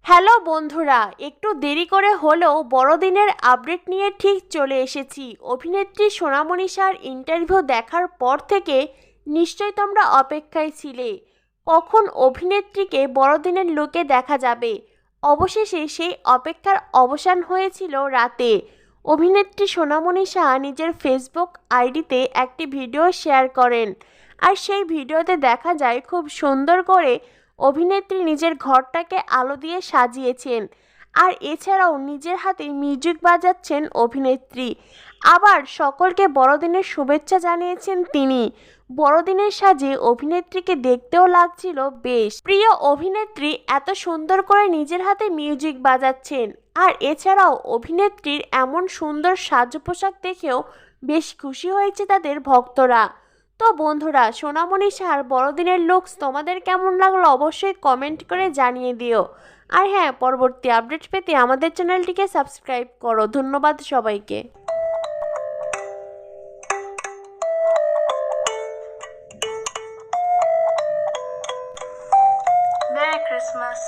Hello বন্ধুরা, একটু দেরি করে হলেও বড়দিনের আপডেট নিয়ে ঠিক চলে এসেছি। অভিনেত্রী সোনামণি শাহর ইন্টারভিউ দেখার পর থেকে নিশ্চয়ই তোমরা অপেক্ষায় ছিলে কখন অভিনেত্রীকে বড়দিনের লুকে দেখা যাবে। অবশেষে সেই অপেক্ষার অবসান হয়েছিল রাতে। অভিনেত্রী সোনামণি শাহ নিজের ফেসবুক আইডিতে একটি ভিডিও শেয়ার করেন, আর সেই ভিডিওতে দেখা যায় খুব সুন্দর করে অভিনেত্রী নিজের ঘরটাকে আলো দিয়ে সাজিয়েছেন, আর এছাড়াও নিজের হাতে মিউজিক বাজাচ্ছেন অভিনেত্রী। আবার সকলকে বড়দিনের শুভেচ্ছা জানিয়েছেন তিনি। বড়দিনের সাজে অভিনেত্রীকে দেখতেও লাগছিল বেশ। প্রিয় অভিনেত্রী এত সুন্দর করে নিজের হাতে মিউজিক বাজাচ্ছেন, আর এছাড়াও অভিনেত্রীর এমন সুন্দর সাজ পোশাক দেখেও বেশ খুশি হয়েছে তাদের ভক্তরা। তো বন্ধুরা, সোনামণি শাহর বড়দিনের লুকস তোমাদের কেমন লাগলো অবশ্যই কমেন্ট করে জানিয়ে দিও। আর হ্যাঁ, পরবর্তী আপডেট পেতে আমাদের চ্যানেলটিকে সাবস্ক্রাইব করো। ধন্যবাদ সবাইকে। Merry Christmas.